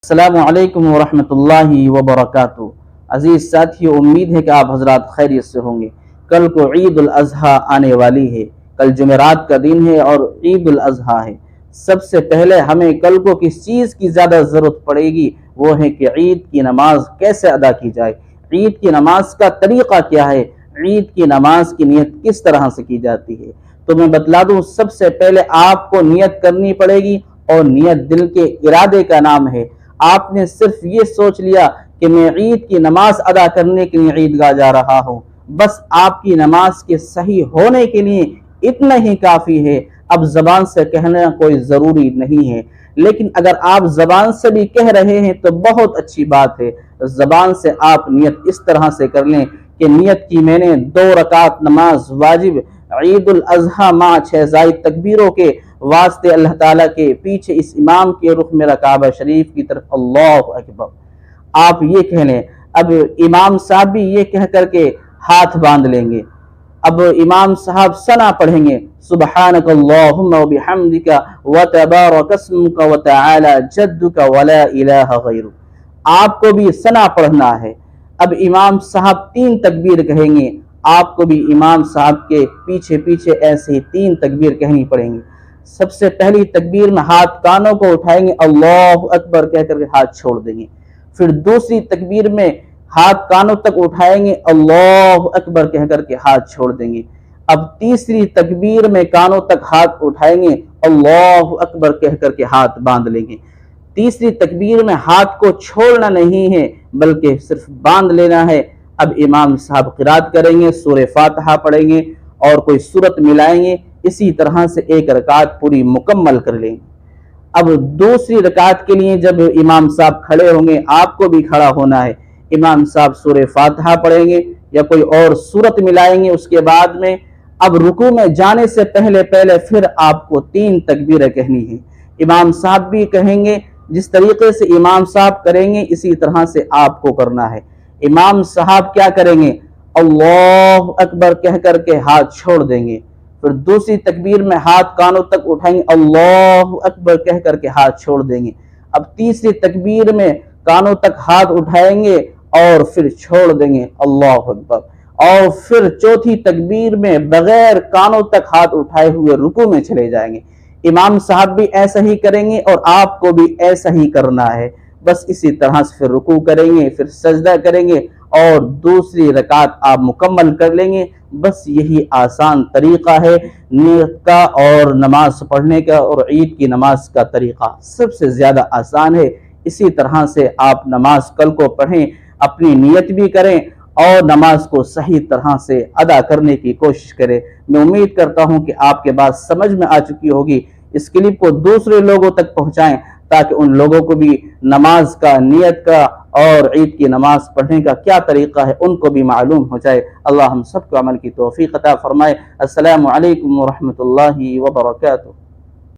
السلام علیکم ورحمۃ اللہ وبرکاتہ۔ عزیز ساتھیو، امید ہے کہ آپ حضرات خیریت سے ہوں گے۔ کل کو عید الاضحیٰ آنے والی ہے۔ کل جمعرات کا دن ہے اور عید الاضحیٰ ہے۔ سب سے پہلے ہمیں کل کو کس چیز کی زیادہ ضرورت پڑے گی، وہ ہے کہ عید کی نماز کیسے ادا کی جائے، عید کی نماز کا طریقہ کیا ہے، عید کی نماز کی نیت کس طرح سے کی جاتی ہے۔ تو میں بتلا دوں، سب سے پہلے آپ کو نیت کرنی پڑے گی، اور نیت دل کے ارادے کا نام ہے۔ آپ نے صرف یہ سوچ لیا کہ میں عید کی نماز ادا کرنے کے لیے عیدگاہ جا رہا ہوں، بس آپ کی نماز کے صحیح ہونے کے لیے اتنا ہی کافی ہے۔ اب زبان سے کہنا کوئی ضروری نہیں ہے، لیکن اگر آپ زبان سے بھی کہہ رہے ہیں تو بہت اچھی بات ہے۔ زبان سے آپ نیت اس طرح سے کر لیں کہ نیت کی میں نے 2 رکعت نماز واجب عید الاضحیٰ مع 6 زائد تکبیروں کے واسطے اللہ تعالیٰ کے پیچھے اس امام کے رخ میرا کعبہ شریف کی طرف اللہ اکبر۔ آپ یہ کہہ لیں۔ اب امام صاحب بھی یہ کہہ کر کے ہاتھ باندھ لیں گے۔ اب امام صاحب ثنا پڑھیں گے، سبحانک اللہم و بحمدک و تبارک اسمک و تعالی جدک ولا الہ غیرک۔ آپ کو بھی ثنا پڑھنا ہے۔ اب امام صاحب 3 تکبیر کہیں گے، آپ کو بھی امام صاحب کے پیچھے پیچھے ایسے ہی 3 تکبیر کہنی پڑیں گی۔ سب سے پہلی تکبیر میں ہاتھ کانوں کو اٹھائیں گے، اللہ اکبر کہہ کر کے ہاتھ چھوڑ دیں گے۔ پھر دوسری تکبیر میں ہاتھ کانوں تک اٹھائیں گے، اللہ اکبر کہہ کر کے ہاتھ چھوڑ دیں گے۔ اب تیسری تکبیر میں کانوں تک ہاتھ اٹھائیں گے، اللہ اکبر کہہ کر کے ہاتھ باندھ لیں گے۔ تیسری تکبیر میں ہاتھ کو چھوڑنا نہیں ہے بلکہ صرف باندھ لینا ہے۔ اب امام صاحب قرات کریں گے، سورہ فاتحہ پڑھیں گے اور کوئی سورت ملائیں گے، اسی طرح سے 1 رکعت پوری مکمل کر لیں گے۔ اب دوسری رکعت کے لیے جب امام صاحب کھڑے ہوں گے، آپ کو بھی کھڑا ہونا ہے۔ امام صاحب سورہ فاتحہ پڑھیں گے یا کوئی اور سورت ملائیں گے، اس کے بعد میں اب رکوع میں جانے سے پہلے پھر آپ کو 3 تکبیریں کہنی ہیں۔ امام صاحب بھی کہیں گے، جس طریقے سے امام صاحب کریں گے اسی طرح سے آپ کو کرنا ہے۔ امام صاحب کیا کریں گے، اللہ اکبر کہہ کر کے ہاتھ چھوڑ دیں گے۔ پھر دوسری تکبیر میں ہاتھ کانوں تک اٹھائیں گے، اللہ اکبر کہہ کر کے ہاتھ چھوڑ دیں گے۔ اب تیسری تکبیر میں کانوں تک ہاتھ اٹھائیں گے اور پھر چھوڑ دیں گے، اللہ اکبر۔ اور پھر چوتھی تکبیر میں بغیر کانوں تک ہاتھ اٹھائے ہوئے رکوع میں چلے جائیں گے۔ امام صاحب بھی ایسا ہی کریں گے اور آپ کو بھی ایسا ہی کرنا ہے۔ بس اسی طرح سے پھر رکوع کریں گے، پھر سجدہ کریں گے اور دوسری رکعت آپ مکمل کر لیں گے۔ بس یہی آسان طریقہ ہے نیت کا اور نماز پڑھنے کا، اور عید کی نماز کا طریقہ سب سے زیادہ آسان ہے۔ اسی طرح سے آپ نماز کل کو پڑھیں، اپنی نیت بھی کریں اور نماز کو صحیح طرح سے ادا کرنے کی کوشش کریں۔ میں امید کرتا ہوں کہ آپ کے بات سمجھ میں آ چکی ہوگی۔ اس کلپ کو دوسرے لوگوں تک پہنچائیں تاکہ ان لوگوں کو بھی نماز کا، نیت کا اور عید کی نماز پڑھنے کا کیا طریقہ ہے ان کو بھی معلوم ہو جائے۔ اللہ ہم سب کو عمل کی توفیق عطا فرمائے۔ السلام علیکم ورحمۃ اللہ وبرکاتہ۔